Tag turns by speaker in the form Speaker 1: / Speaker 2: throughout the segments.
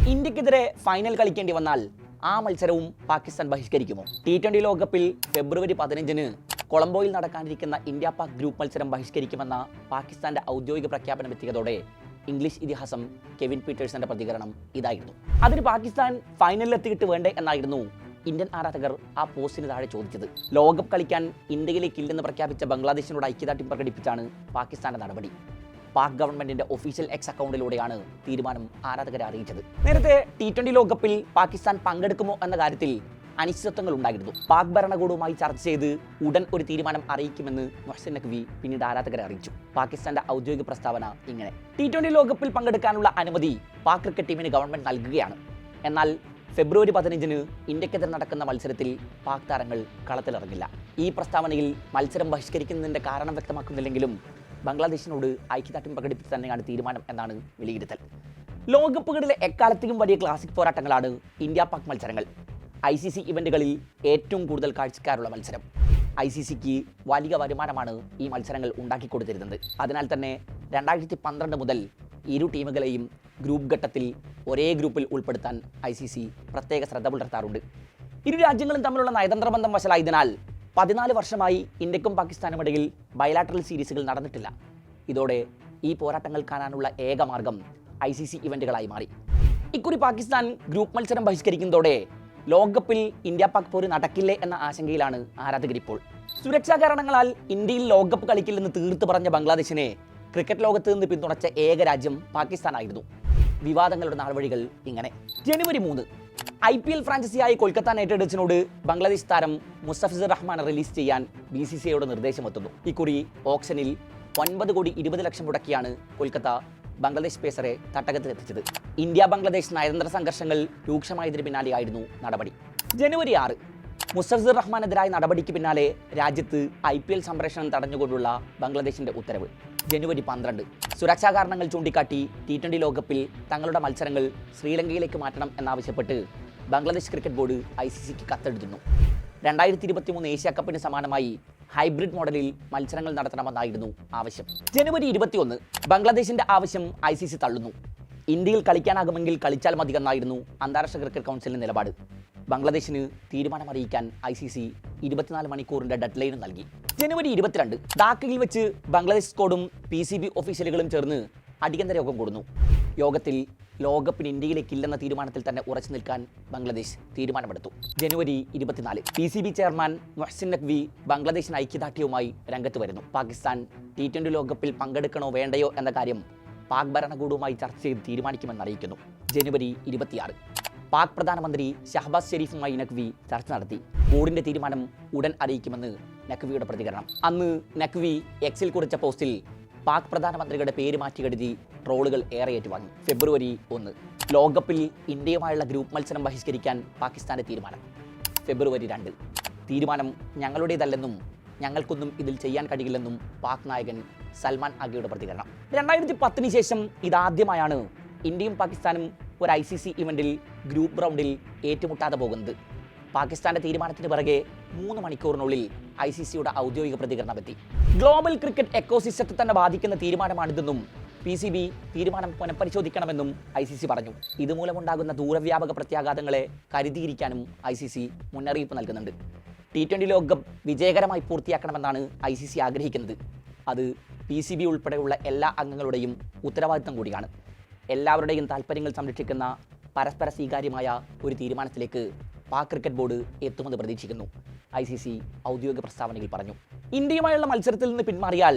Speaker 1: ഇന്ത്യക്കെതിരെ ഫൈനൽ കളിക്കേണ്ടി വന്നാൽ ആ മത്സരവും പാകിസ്ഥാൻ ബഹിഷ്കരിക്കുമോ? T20 ലോകകപ്പിൽ ഫെബ്രുവരി 15-ന് കൊളംബോയിൽ നടക്കാനിരിക്കുന്ന ഇന്ത്യ പാക് ഗ്രൂപ്പ് മത്സരം ബഹിഷ്കരിക്കുമെന്ന പാകിസ്ഥാന്റെ ഔദ്യോഗിക പ്രഖ്യാപനം എത്തിയതോടെ ഇംഗ്ലീഷ് ഇതിഹാസം കെവിൻ പീറ്റേഴ്സന്റെ പ്രതികരണം ഇതായിരുന്നു. അതിന് പാകിസ്ഥാൻ ഫൈനലിൽ എത്തിയിട്ട് വേണ്ടേ എന്നായിരുന്നു ഇന്ത്യൻ ആരാധകർ ആ പോസ്റ്റിന് താഴെ ചോദിച്ചത്. ലോകകപ്പ് കളിക്കാൻ ഇന്ത്യയിലേക്ക് ഇല്ലെന്ന് പ്രഖ്യാപിച്ച ബംഗ്ലാദേശിനോട് ഐക്യദാർഢ്യം പ്രകടിപ്പിച്ചാണ് പാകിസ്ഥാന്റെ നടപടി. പാക് ഗവൺമെന്റിന്റെ ഒഫീഷ്യൽ എക്സ് അക്കൗണ്ടിലൂടെയാണ് തീരുമാനം ആരാധകരെ അറിയിച്ചത്. നേരത്തെ T20 ലോകകപ്പിൽ പാകിസ്ഥാൻ പങ്കെടുക്കുമോ എന്ന കാര്യത്തിൽ അനിശ്ചിതത്വങ്ങൾ ഉണ്ടായിരുന്നു. പാക് ഭരണകൂടവുമായി ചർച്ച ചെയ്ത് ഉടൻ ഒരു തീരുമാനം അറിയിക്കുമെന്ന് മുഹ്സിൻ നഖ്വി പിന്നീട് ആരാധകരെ അറിയിച്ചു. പാകിസ്ഥാന്റെ ഔദ്യോഗിക പ്രസ്താവന ഇങ്ങനെ: T20 ലോകകപ്പിൽ പങ്കെടുക്കാനുള്ള അനുമതി പാക് ക്രിക്കറ്റ് ടീമിന് ഗവൺമെന്റ് നൽകുകയാണ്. എന്നാൽ ഫെബ്രുവരി 15-ന് ഇന്ത്യക്കെതിരെ നടക്കുന്ന മത്സരത്തിൽ പാക് താരങ്ങൾ കളത്തിലിറങ്ങില്ല. ഈ പ്രസ്താവനയിൽ മത്സരം ബഹിഷ്കരിക്കുന്നതിന്റെ കാരണം വ്യക്തമാക്കുന്നില്ലെങ്കിലും ബംഗ്ലാദേശിനോട് ഐക്യദാർഢ്യം പ്രകടിപ്പിച്ച് തന്നെയാണ് തീരുമാനം എന്നാണ് വിലയിരുത്തൽ. ലോകകപ്പുകളിലെ എക്കാലത്തെയും വലിയ ക്ലാസിക് പോരാട്ടങ്ങളാണ് ഇന്ത്യ പാക് മത്സരങ്ങൾ. ICC ഇവന്റുകളിൽ ഏറ്റവും കൂടുതൽ കാഴ്ചക്കാരുള്ള മത്സരം. ICCക്ക് വലിയ വരുമാനമാണ് ഈ മത്സരങ്ങൾ ഉണ്ടാക്കിക്കൊടുത്തിരുന്നത്. അതിനാൽ തന്നെ 2012 മുതൽ ഇരു ടീമുകളെയും ഗ്രൂപ്പ് ഘട്ടത്തിൽ ഒരേ ഗ്രൂപ്പിൽ ഉൾപ്പെടുത്താൻ ICC പ്രത്യേക ശ്രദ്ധ പുലർത്താറുണ്ട്. ഇരു രാജ്യങ്ങളും തമ്മിലുള്ള നയതന്ത്ര ബന്ധം വഷളായതിനാൽ 14 വർഷമായി ഇന്ത്യക്കും പാകിസ്ഥാനും ഇടയിൽ ബയലാറ്ററൽ സീരീസുകൾ നടന്നിട്ടില്ല. ഇതോടെ ഈ പോരാട്ടങ്ങൾ കാണാനുള്ള ഏക മാർഗം ICC ഇവന്റുകളായി മാറി. ഇക്കുറി പാകിസ്ഥാൻ ഗ്രൂപ്പ് മത്സരം ബഹിഷ്കരിക്കുന്നതോടെ ലോകകപ്പിൽ ഇന്ത്യ പാക് പോര് നടക്കില്ലേ എന്ന ആശങ്കയിലാണ് ആരാധകരിപ്പോൾ. സുരക്ഷാ കാരണങ്ങളാൽ ഇന്ത്യയിൽ ലോകകപ്പ് കളിക്കില്ലെന്ന് തീർത്തു പറഞ്ഞ ബംഗ്ലാദേശിനെ ക്രിക്കറ്റ് ലോകത്ത് നിന്ന് പിന്തുണച്ച ഏക രാജ്യം പാകിസ്ഥാനായിരുന്നു. വിവാദങ്ങളുടെ നാൾവഴികൾ ഇങ്ങനെ: ജനുവരി 3 IPL ഫ്രാഞ്ചൈസിയായ കൊൽക്കത്ത നൈറ്റ് റൈഡേഴ്സിനോട് ബംഗ്ലാദേശ് താരം മുസ്തഫിസുർ റഹ്മാനെ റിലീസ് ചെയ്യാൻ BCCIയോട് നിർദ്ദേശമെത്തുന്നു. ഇക്കുറി ഓപ്ഷനിൽ 9,20,00,000 മുടക്കിയാണ് കൊൽക്കത്ത ബംഗ്ലാദേശ് പേസറെ തട്ടകത്തിൽ എത്തിച്ചത്. ഇന്ത്യ ബംഗ്ലാദേശ് നയതന്ത്ര സംഘർഷങ്ങൾ രൂക്ഷമായതിന് പിന്നാലെയായിരുന്നു നടപടി. ജനുവരി 6 മുസ്തഫിസുർ റഹ്മാനെതിരായ നടപടിക്ക് പിന്നാലെ രാജ്യത്ത് IPL സംപ്രേഷണം തടഞ്ഞുകൊണ്ടുള്ള ബംഗ്ലാദേശിന്റെ ഉത്തരവ്. ജനുവരി 12 സുരക്ഷാ കാരണങ്ങൾ ചൂണ്ടിക്കാട്ടി T20 ലോകകപ്പിൽ തങ്ങളുടെ മത്സരങ്ങൾ ശ്രീലങ്കയിലേക്ക് മാറ്റണം എന്നാവശ്യപ്പെട്ട് ബംഗ്ലാദേശ് ക്രിക്കറ്റ് ബോർഡ് ICCക്ക് കത്തെഴുതുന്നു. 2023 ഏഷ്യ കപ്പിന് സമാനമായി ഹൈബ്രിഡ് മോഡലിൽ മത്സരങ്ങൾ നടത്തണമെന്നായിരുന്നു ആവശ്യം. ജനുവരി 21 ബംഗ്ലാദേശിന്റെ ആവശ്യം ICC തള്ളുന്നു. ഇന്ത്യയിൽ കളിക്കാനാകുമെങ്കിൽ കളിച്ചാൽ മതി എന്നായിരുന്നു അന്താരാഷ്ട്ര ക്രിക്കറ്റ് കൗൺസിലിന്റെ നിലപാട്. ബംഗ്ലാദേശിന് തീരുമാനം അറിയിക്കാൻ ICC 24 മണിക്കൂറിന്റെ ഡെഡ് ലൈൻ നൽകി. ജനുവരി 22 ധാക്കയിൽ വെച്ച് ബംഗ്ലാദേശ് സ്ക്വാഡും PCB ഒഫീഷ്യലുകളും ചേർന്ന് അടിയന്തര യോഗം കൂടുന്നു. യോഗത്തിൽ ലോകകപ്പിന് ഇന്ത്യയിലേക്ക് ഇല്ലെന്ന തീരുമാനത്തിൽ തന്നെ ഉറച്ചു നിൽക്കാൻ ബംഗ്ലാദേശ് തീരുമാനമെടുത്തു. ജനുവരി 24 PCB ചെയർമാൻ മുഹ്സിൻ നഖ്വി ബംഗ്ലാദേശിന് ഐക്യദാർഢ്യവുമായി രംഗത്ത് വരുന്നു. പാകിസ്ഥാൻ T20 ലോകകപ്പിൽ പങ്കെടുക്കണോ വേണ്ടയോ എന്ന കാര്യം പാക് ഭരണകൂടവുമായി ചർച്ച ചെയ്ത് തീരുമാനിക്കുമെന്ന് അറിയിക്കുന്നു. ജനുവരി 26 പാക് പ്രധാനമന്ത്രി ഷഹബാസ് ഷെരീഫുമായി നഖ്വി ചർച്ച നടത്തി. ബോർഡിന്റെ തീരുമാനം ഉടൻ അറിയിക്കുമെന്ന് നഖ്വിയുടെ പ്രതികരണം. അന്ന് നഖ്വി എക്സിൽ കുറിച്ച പോസ്റ്റിൽ പാക് പ്രധാനമന്ത്രിയുടെ പേര് മാറ്റി എഴുതി ട്രോളുകൾ ഏറെ ഏറ്റുവാങ്ങി. ഫെബ്രുവരി 1 ലോകകപ്പിൽ ഇന്ത്യയുമായുള്ള ഗ്രൂപ്പ് മത്സരം ബഹിഷ്കരിക്കാൻ പാകിസ്ഥാന്റെ തീരുമാനം. ഫെബ്രുവരി 2 തീരുമാനം ഞങ്ങളുടേതല്ലെന്നും ഞങ്ങൾക്കൊന്നും ഇതിൽ ചെയ്യാൻ കഴിയില്ലെന്നും പാക് നായകൻ സൽമാൻ ആഗയുടെ പ്രതികരണം. 2010 ശേഷം ഇതാദ്യമായാണ് ഇന്ത്യയും പാകിസ്ഥാനും ഒരു ICC ഇവന്റിൽ ഗ്രൂപ്പ് റൗണ്ടിൽ ഏറ്റുമുട്ടാതെ പോകുന്നത്. പാകിസ്ഥാന്റെ തീരുമാനത്തിന് പിറകെ 3 മണിക്കൂറിനുള്ളിൽ ICCയുടെ ഔദ്യോഗിക പ്രതികരണമെത്തി. ഗ്ലോബൽ ക്രിക്കറ്റ് എക്കോസിസ്റ്റത്തെ തന്നെ ബാധിക്കുന്ന തീരുമാനമാണിതെന്നും PCB തീരുമാനം പുനഃപരിശോധിക്കണമെന്നും ICC പറഞ്ഞു. ഇതുമൂലമുണ്ടാകുന്ന ദൂരവ്യാപക പ്രത്യാഘാതങ്ങളെ കരുതിയിരിക്കാനും ICC മുന്നറിയിപ്പ് നൽകുന്നുണ്ട്. T20 ലോകകപ്പ് വിജയകരമായി പൂർത്തിയാക്കണമെന്നാണ് ICC ആഗ്രഹിക്കുന്നത്. അത് PCB ഉൾപ്പെടെയുള്ള എല്ലാ അംഗങ്ങളുടെയും ഉത്തരവാദിത്തം കൂടിയാണ്. എല്ലാവരുടെയും താൽപ്പര്യങ്ങൾ സംരക്ഷിക്കുന്ന പരസ്പര സ്വീകാര്യമായ ഒരു തീരുമാനത്തിലേക്ക് പാക് ക്രിക്കറ്റ് ബോർഡ് എത്തുമെന്ന് പ്രതീക്ഷിക്കുന്നു, ICC ഔദ്യോഗിക പ്രസ്താവനയിൽ പറഞ്ഞു. ഇന്ത്യയുമായുള്ള മത്സരത്തിൽ നിന്ന് പിന്മാറിയാൽ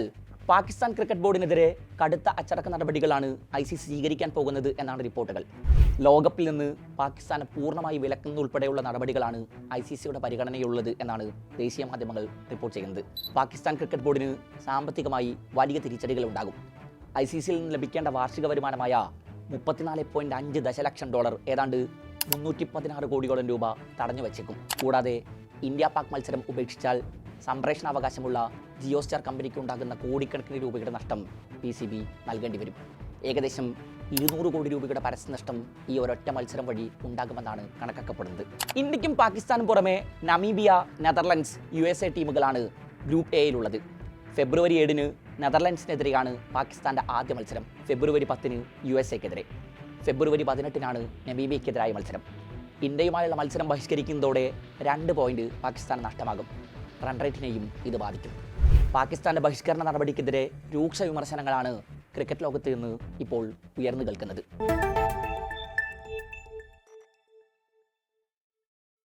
Speaker 1: പാകിസ്ഥാൻ ക്രിക്കറ്റ് ബോർഡിനെതിരെ കടുത്ത അച്ചടക്ക നടപടികളാണ് ICC സ്വീകരിക്കാൻ പോകുന്നത് എന്നാണ് റിപ്പോർട്ടുകൾ. ലോകകപ്പിൽ നിന്ന് പാകിസ്ഥാനെ പൂർണ്ണമായി വിലക്കുന്നതുൾപ്പെടെയുള്ള നടപടികളാണ് ICCയുടെ പരിഗണനയുള്ളത് എന്നാണ് ദേശീയ മാധ്യമങ്ങൾ റിപ്പോർട്ട് ചെയ്യുന്നത്. പാകിസ്ഥാൻ ക്രിക്കറ്റ് ബോർഡിന് സാമ്പത്തികമായി വലിയ തിരിച്ചടികൾ ഉണ്ടാകും. ICCയിൽ നിന്ന് ലഭിക്കേണ്ട വാർഷിക വരുമാനമായ $34.5 ദശലക്ഷം, ഏതാണ്ട് 316 കോടിയോളം രൂപ തടഞ്ഞു വച്ചേക്കും. കൂടാതെ ഇന്ത്യ പാക് മത്സരം ഉപേക്ഷിച്ചാൽ സംപ്രേഷണാവകാശമുള്ള ജിയോ സ്റ്റാർ കമ്പനിക്ക് ഉണ്ടാകുന്ന കോടിക്കണക്കിന് രൂപയുടെ നഷ്ടം PCB നൽകേണ്ടി വരും. ഏകദേശം 200 കോടി രൂപയുടെ പരസ്യ നഷ്ടം ഈ ഒരൊറ്റ മത്സരം വഴി ഉണ്ടാകുമെന്നാണ് കണക്കാക്കപ്പെടുന്നത്. ഇന്ത്യക്കും പാകിസ്ഥാനും പുറമെ നമീബിയ, നെതർലൻഡ്സ്, USA ടീമുകളാണ് ഗ്രൂപ്പ് എയിലുള്ളത്. ഫെബ്രുവരി 7 നെതർലൻഡ്സിനെതിരെയാണ് പാകിസ്ഥാന്റെ ആദ്യ മത്സരം. ഫെബ്രുവരി 10 USAക്കെതിരെ. ഫെബ്രുവരി 18-നാണ് നമീബിയയ്ക്കെതിരായ മത്സരം. ഇന്ത്യയുമായുള്ള മത്സരം ബഹിഷ്കരിക്കുന്നതോടെ 2 പോയിന്റ് പാകിസ്ഥാൻ നഷ്ടമാകും. റൺ റേറ്റിനെയും ഇത് ബാധിക്കും. പാകിസ്ഥാന്റെ ബഹിഷ്കരണ നടപടിക്കെതിരെ രൂക്ഷ വിമർശനങ്ങളാണ് ക്രിക്കറ്റ് ലോകത്ത് നിന്ന് ഇപ്പോൾ ഉയർന്നു കേൾക്കുന്നത്.